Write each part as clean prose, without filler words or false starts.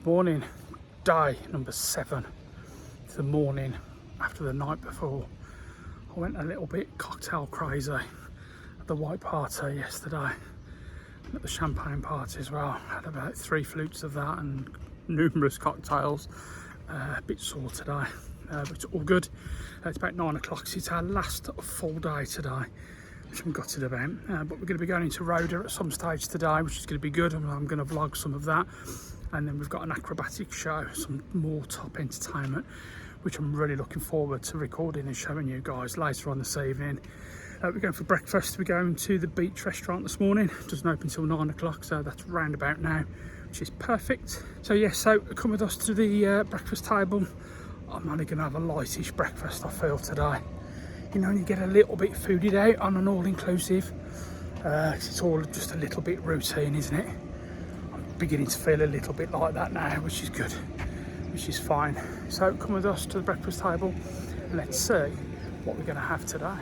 Morning, day number 7. It's the morning after the night before. I went a little bit cocktail crazy at the white party yesterday, and at the champagne party as well. Had about 3 flutes of that and numerous cocktails. A bit sore today, but it's all good. It's about 9 o'clock, so it's our last full day today, which I'm gutted about. But we're going to be going into Roda at some stage today, which is going to be good. I'm going to vlog some of that. And then we've got an acrobatic show, some more top entertainment, which I'm really looking forward to recording and showing you guys later on this evening. We're going for breakfast. We're going to the beach restaurant this morning. It doesn't open until 9 o'clock, so that's round about now, which is perfect. So yeah, so come with us to the breakfast table. I'm only going to have a lightish breakfast, I feel, today. You know, you get a little bit fooded out on an all-inclusive. It's all just a little bit routine, isn't it? Beginning to feel a little bit like that now, which is good, which is fine. So come with us to the breakfast table and let's see what we're going to have today.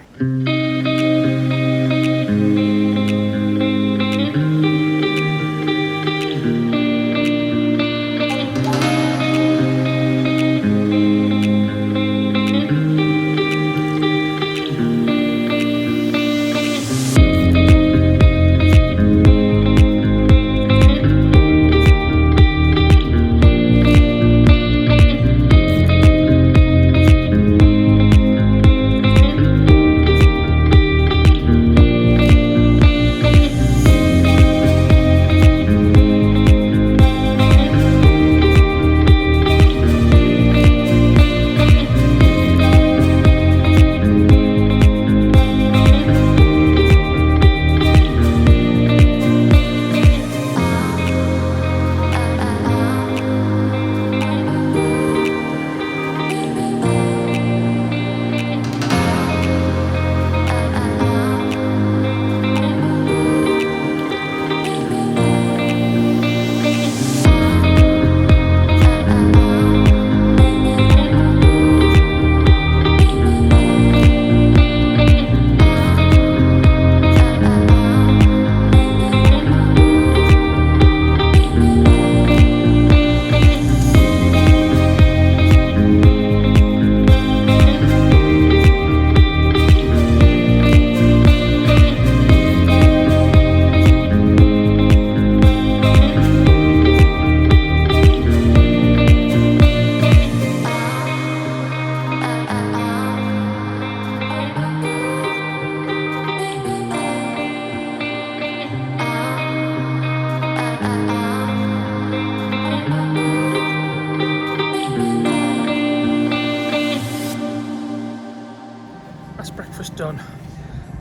Breakfast done.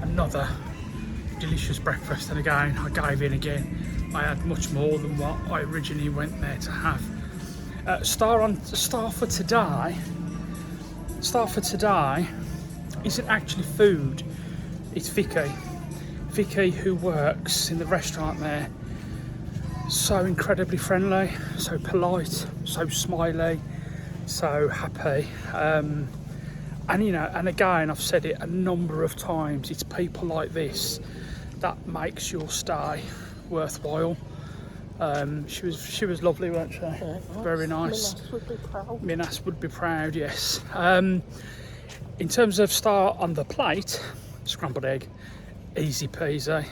Another delicious breakfast, and again I gave in again. I had much more than what I originally went there to have. Star for today isn't actually food, it's Vicky who works in the restaurant there. So incredibly friendly, so polite, so smiley, so happy. And you know, and again, I've said it a number of times, it's people like this that makes your stay worthwhile. She was lovely, weren't she? Yeah, very nice. Minas would be proud. Minas would be proud, yes. In terms of star on the plate, scrambled egg, easy peasy,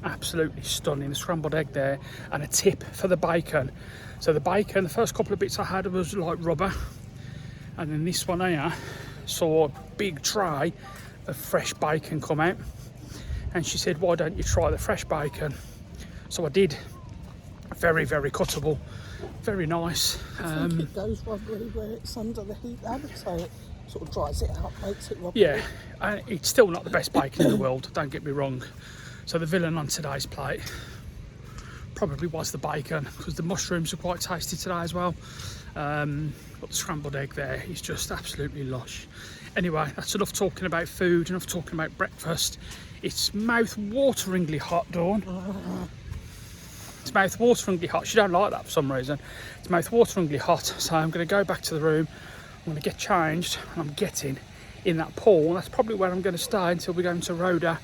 absolutely stunning. The scrambled egg there, and a tip for the bacon. So the bacon, the first couple of bits I had was like rubber, and then this one here saw a big tray of fresh bacon come out, and she said, why don't you try the fresh bacon? So I did. Very, very cuttable, very nice. I think it goes wobbly where it's under the heat. I would say it sort of dries it out, makes it wobbly. Yeah, and it's still not the best bacon in the world, don't get me wrong. So the villain on today's plate, probably was the bacon, because the mushrooms are quite tasty today as well. But the scrambled egg there is just absolutely lush. Anyway, that's enough talking about food, enough talking about breakfast. It's mouth-wateringly hot, Dawn. It's mouth-wateringly hot. She don't like that for some reason. It's mouth-wateringly hot, so I'm going to go back to the room. I'm going to get changed, and I'm getting in that pool. That's probably where I'm going to stay until we're going to Roda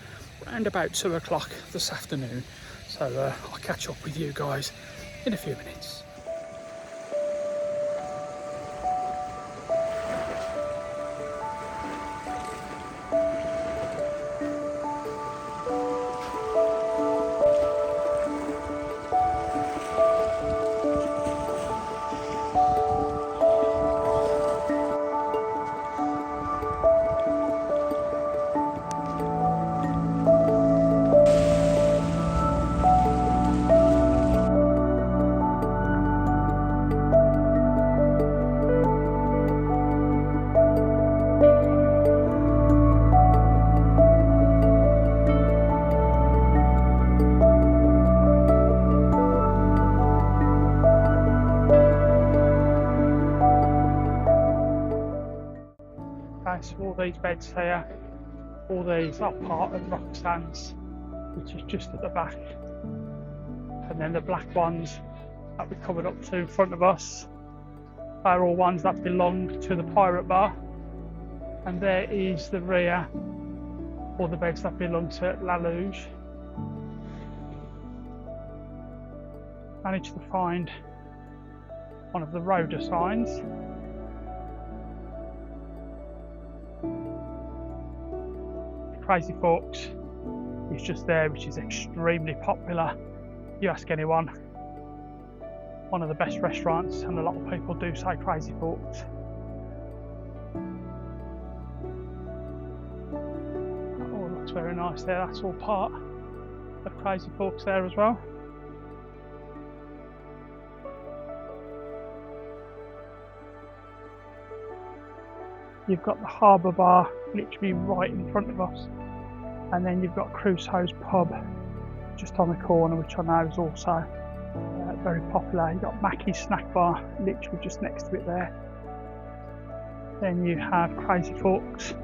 around about 2 o'clock this afternoon. So I'll catch up with you guys in a few minutes. So all these beds here, all these are part of Roxanne's, which is just at the back, and then the black ones that we're coming up to in front of us are all ones that belong to the pirate bar, and there is the rear, all the beds that belong to La Luge. Managed to find one of the Roda signs. Crazy Forks is just there, which is extremely popular. You ask anyone, one of the best restaurants, and a lot of people do say Crazy Forks. Oh, it looks very nice there. That's all part of Crazy Forks there as well. You've got the harbour bar literally right in front of us, and then you've got Crusoe's pub just on the corner, which I know is also very popular. You've got Mackey's snack bar literally just next to it there. Then you have Crazy Forks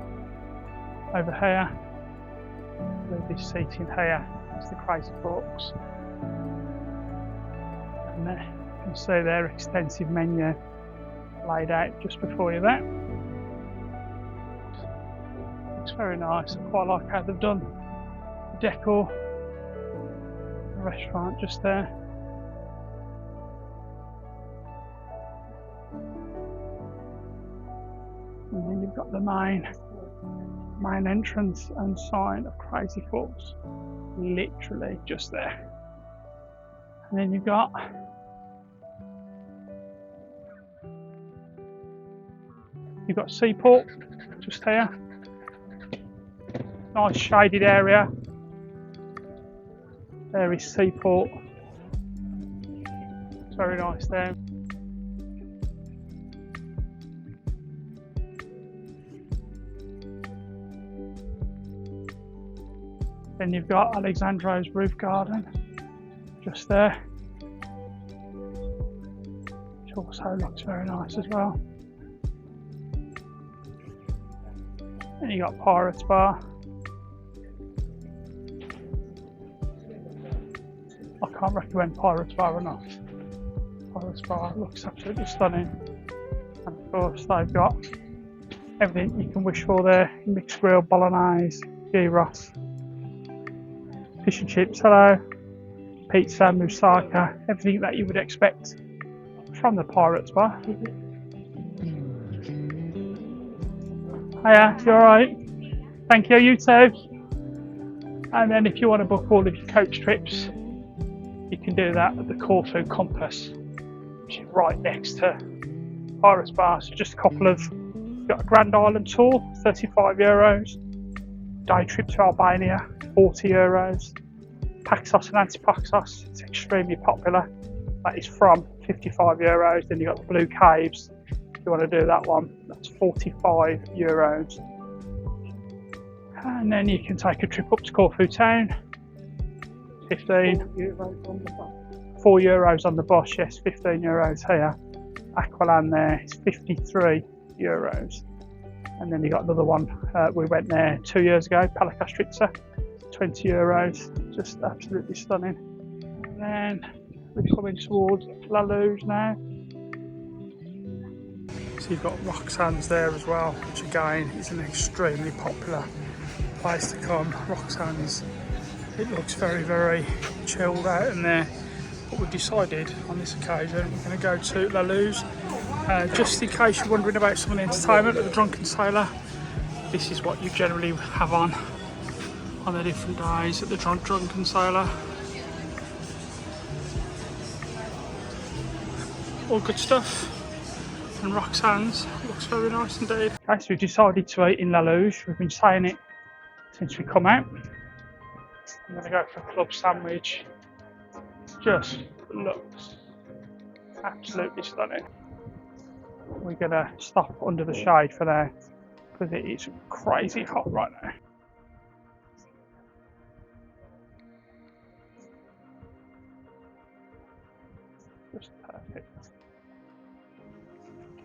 over here. This seating here is the Crazy Forks, and there you can see their extensive menu laid out just before you there. It's very nice. I quite like how they've done the decor. The restaurant just there. And then you've got the main entrance and sign of Crazy Forks, literally just there. And then you've got Seaport just here. Nice shaded area. There is Seaport. It's very nice there. Then you've got Alexandro's roof garden just there, which also looks very nice as well. Then you got Pirates Bar. I can't recommend Pirates Bar enough. Pirates Bar looks absolutely stunning. And of course they've got everything you can wish for there. Mixed grill, bolognese, gyros, fish and chips, hello, pizza, moussaka, everything that you would expect from the Pirates Bar. Hiya, you alright? Thank you, you too. And then if you want to book all of your coach trips, you can do that at the Corfu Compass, which is right next to Pirates Bar. So just a couple of, you've got a Grand Island tour, €35. Day trip to Albania, €40. Paxos and Antipaxos, it's extremely popular. That is from €55. Then you've got the Blue Caves. If you want to do that one, that's €45. And then you can take a trip up to Corfu town, €15. €4 on the bus, yes, €15 here. Aqualand there is €53. And then you got another one, we went there 2 years ago, Palakastritsa, €20, just absolutely stunning. And then we're coming towards La Luge now. So you've got Roxanne's there as well, which again is an extremely popular place to come. Roxanne's, it looks very, very chilled out in there. But we've decided on this occasion we're going to go to La Luge. Just in case you're wondering about some of the entertainment at the Drunken Sailor, this is what you generally have on the different days at the Drunken Sailor. All good stuff. And Roxanne's looks very nice indeed. Okay, so we've decided to eat in La Luge. We've been saying it since we come out. I'm going to go for a club sandwich. Just looks absolutely stunning. We're going to stop under the shade for now because it is crazy hot right now. Just perfect.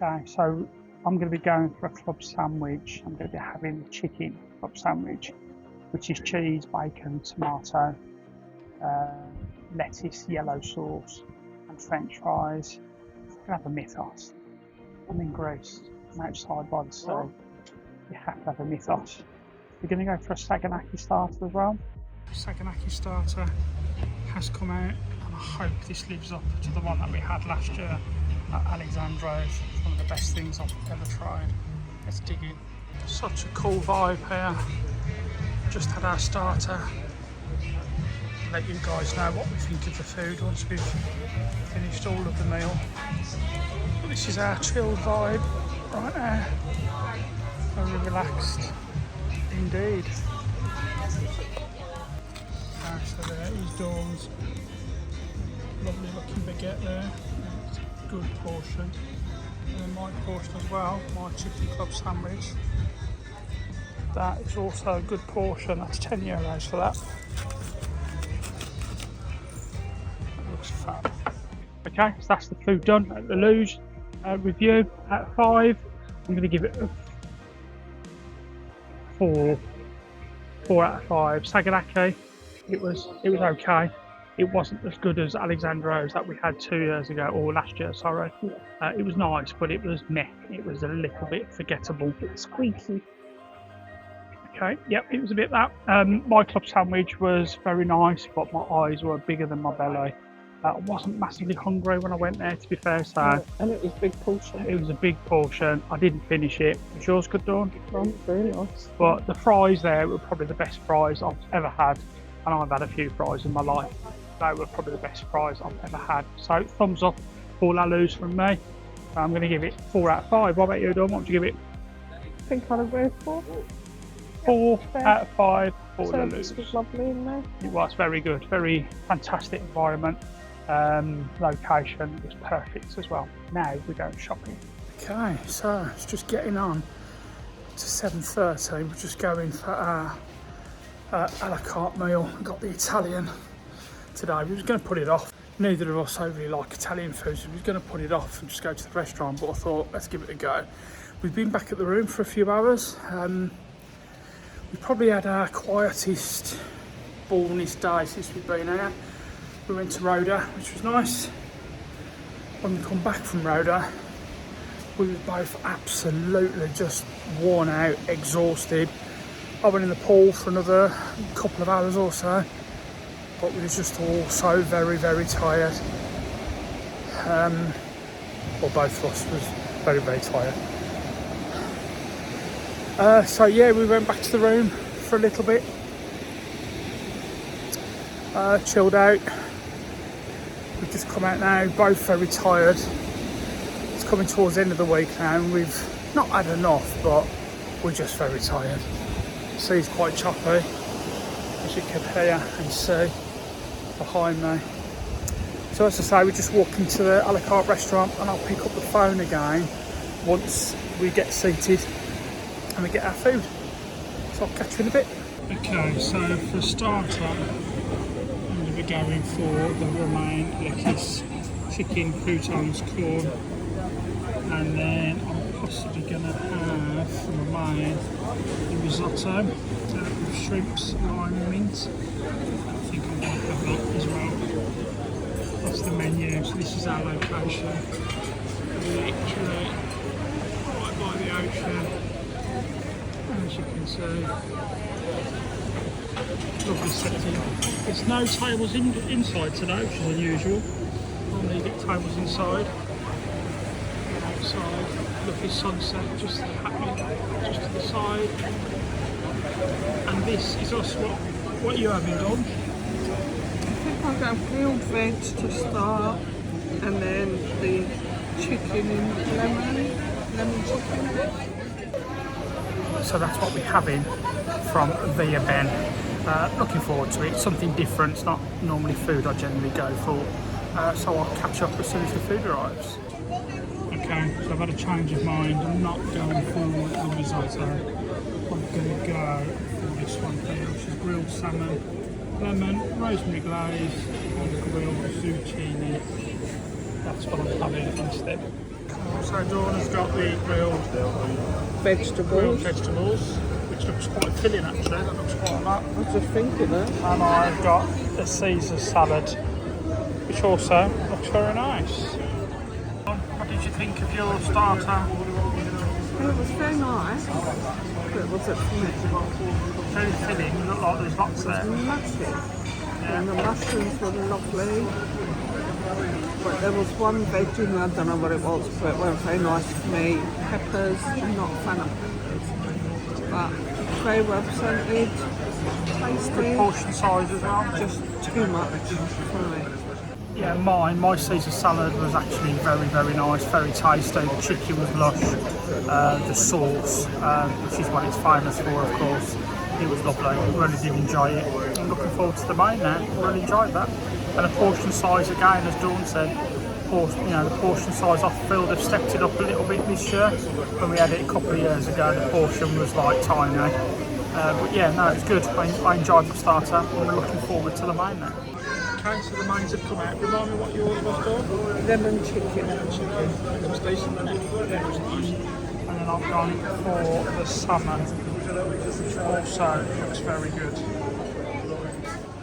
Okay, so I'm going to be going for a club sandwich. I'm going to be having the chicken club sandwich, which is cheese, bacon, tomato, lettuce, yellow sauce, and French fries. I'm going to have a mythos. I'm in Greece. I'm outside by the sea. You have to have a mythos. We're going to go for a Saganaki starter as well. Saganaki starter has come out, and I hope this lives up to the one that we had last year at Alexandros. It's one of the best things I've ever tried. Let's dig in. Such a cool vibe here. Just had our starter. Let you guys know what we think of the food once we've finished all of the meal. But this is our chilled vibe right now. Very relaxed indeed. So there is Dawn's lovely looking baguette there. It's a good portion. And then my portion as well, my chicken club sandwich. That is also a good portion. That's €10 for that. That looks fab. Okay, so that's the food done at the Luge. Review at 5. I'm going to give it a 4. 4 out of 5. Saganaki, it was okay. It wasn't as good as Alexandros that we had 2 years ago, or last year, sorry. It was nice, but it was meh. It was a little bit forgettable. It was squeaky. Okay, yep, it was a bit that. My club sandwich was very nice, but my eyes were bigger than my belly. I wasn't massively hungry when I went there, to be fair, so... Yeah, and it was a big portion. It was a big portion. I didn't finish it. Was yours good, Dawn? Very nice. But the fries there were probably the best fries I've ever had, and I've had a few fries in my life. They were probably the best fries I've ever had. So, thumbs up for La Luge from me. I'm going to give it 4 out of 5. What about you, Dawn? What would you give it? I think I'd go 4. 4 out of 5 for La Luge. It was lovely in there. It was very good. Very fantastic environment. Location was perfect as well. Now we're going shopping. Okay, so it's just getting on to 7:30. We're just going for our a la carte meal. We got the Italian today. We was going to put it off. Neither of us overly like Italian food, so we was going to put it off and just go to the restaurant, but I thought let's give it a go. We've been back at the room for a few hours. We probably had our quietest, boringest day since we've been here. We went to Roda, which was nice. When we come back from Roda, we were both absolutely just worn out, exhausted. I went in the pool for another couple of hours or so, but we were just all so very, very tired. Well, both of us was very, very tired. So yeah, we went back to the room for a little bit, chilled out. We've just come out now, both very tired. It's coming towards the end of the week now, and we've not had enough, but we're just very tired. The sea's quite choppy, as you can hear and see behind me. So as I say, we're just walking to the a la carte restaurant, and I'll pick up the phone again once we get seated and we get our food. So I'll catch you in a bit. Okay, so for a starter, I'm going to going to be going for the romaine lettuce, chicken, croutons, corn, and then I'm possibly going to have from romaine the risotto with shrimps, lime, and mint. I think I'm going to have that as well. That's the menu. So this is our location. Literally right by the ocean, as you can see. Lovely setting. There's no tables inside today, which is unusual. Normally you get tables inside. Outside, lovely sunset just happening just to the side. And this is us. What you having, Dawn? I think I'll go grilled veg to start, and then the chicken in lemon chicken. So that's what we're having from Via Ben. Looking forward to it. Something different. It's not normally food I generally go for. So I'll catch up as soon as the food arrives. Okay, so I've had a change of mind. I'm not going for the risotto. I'm going to go for this one here, which is grilled salmon, lemon, rosemary glaze, and grilled zucchini. That's what I'm having instead. So Dawn has got the grilled vegetables, which looks quite filling actually. That looks quite a lot. I was just thinking that. And I've got the Caesar salad, which also looks very nice. What did you think of your starter? It was very nice, but it wasn't for me. Very filling. You look like there's lots there. Massive. And the mushrooms were lovely. But there was one veg in there, I don't know what it was, but it weren't very nice for me. Peppers, I'm not a fan of peppers. But very well presented, tasty. Good portion size as well. Just too much for me. Yeah, my Caesar salad was actually very, very nice, very tasty. The chicken was lush. The sauce, which is what it's famous for, of course, it was lovely. Really did enjoy it. I'm looking forward to the main now. Really enjoyed that. And the portion size again, as Dawn said, the portion size I feel they've stepped it up a little bit this year. When we had it a couple of years ago, the portion was like tiny. But yeah, no, it's good. I enjoyed the starter. I'm looking forward to the main now. Okay, so the mains have come out. Remind me what yours was, Dawn? Lemon chicken. It was decent, wasn't it? Yeah, it was nice. And then I've gone for the salmon, which also looks very good.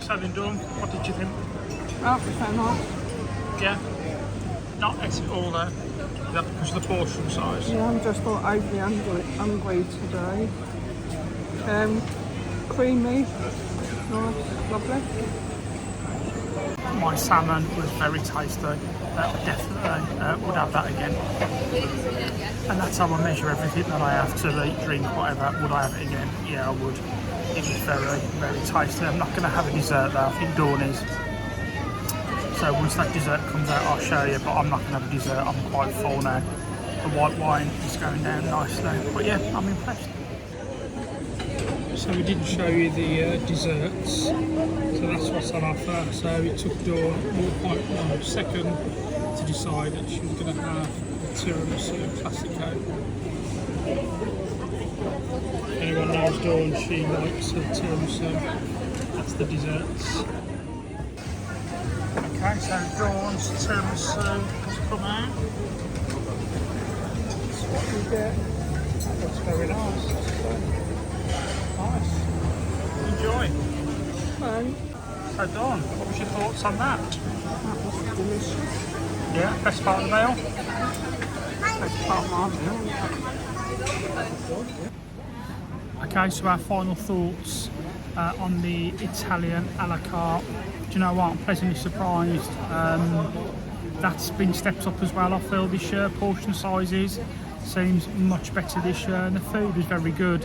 So then, Dawn, what did you think? Oh, it was very nice. Yeah? Not at it all there. Is that because of the portion size? Yeah, I'm just not overly hungry today. Creamy, nice, lovely. My salmon was very tasty. Definitely would have that again. And that's how I measure everything that I have to eat, drink, whatever. Would I have it again? Yeah, I would. It was very, very tasty. I'm not going to have a dessert though. I think Dawn is. So once that dessert comes out, I'll show you. But I'm not going to have a dessert. I'm quite full now. The white wine is going down nicely. But yeah, I'm impressed. So we didn't show you the desserts, so that's what's on offer. So it took Dawn 1.1 second to decide that she was going to have a tiramisu classico. Anyone knows Dawn, she likes a tiramisu. That's the desserts. Okay, so Dawn's tiramisu has come out. That's what we get. That looks very nice. Nice. Enjoy. Fun. So Dawn, what was your thoughts on that? That was delicious. Yeah, best part of the meal? Best part of my meal. Okay, so our final thoughts on the Italian A la Carte. Do you know what, I'm pleasantly surprised. That's been stepped up as well, I feel, this year. Portion sizes seems much better this year, and the food is very good.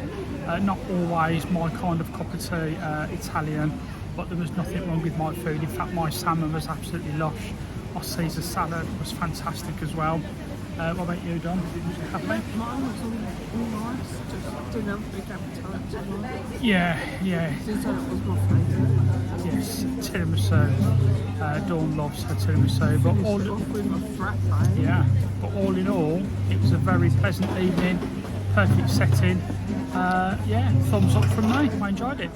Not always my kind of cup of tea, Italian, but there was nothing wrong with my food. In fact, my salmon was absolutely lush. My Caesar salad was fantastic as well. What about you, Dom? Was you happy? Mine was all nice, just didn't have a big appetite tonight. Yeah. Dessert was my favourite. Yes, tiramisu. Dawn loves her tiramisu, but all in all, it was a very pleasant evening, perfect setting. Thumbs up from me. I enjoyed it.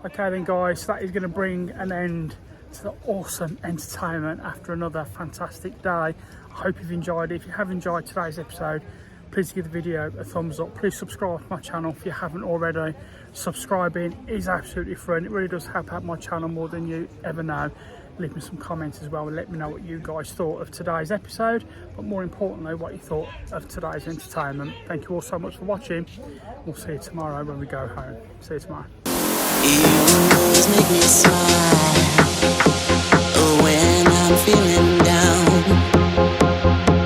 Okay then guys, that is going to bring an end to the awesome entertainment after another fantastic day. I hope you've enjoyed it. If you have enjoyed today's episode, please give the video a thumbs up. Please subscribe to my channel if you haven't already. Subscribing is absolutely free and it really does help out my channel more than you ever know. Leave me some comments as well and let me know what you guys thought of today's episode, but more importantly what you thought of today's entertainment. Thank you all so much for watching. We'll see you tomorrow when we go home. See you tomorrow. You always make me smile when I'm feeling down.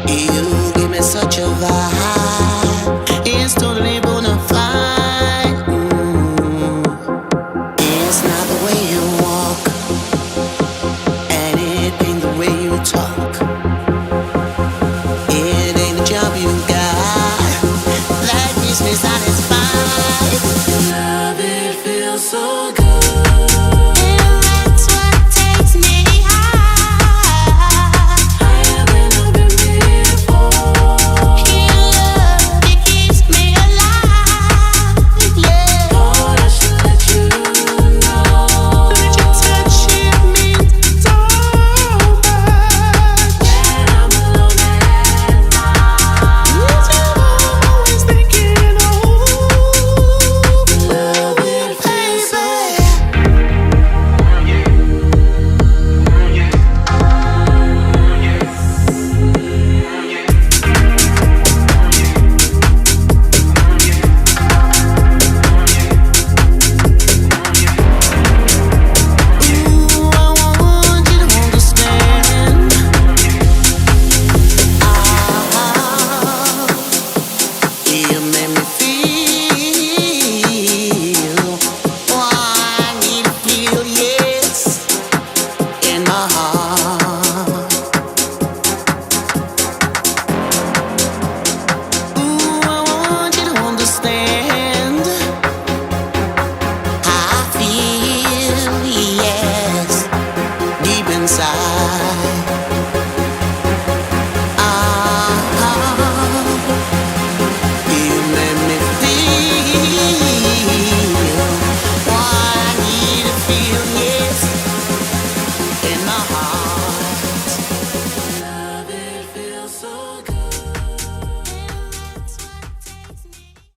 You give me such a vibe. It's totally bona fide. It's not the way you walk, and it ain't the way you talk. It ain't the job you got that keeps me satisfied. Love, it feels so good.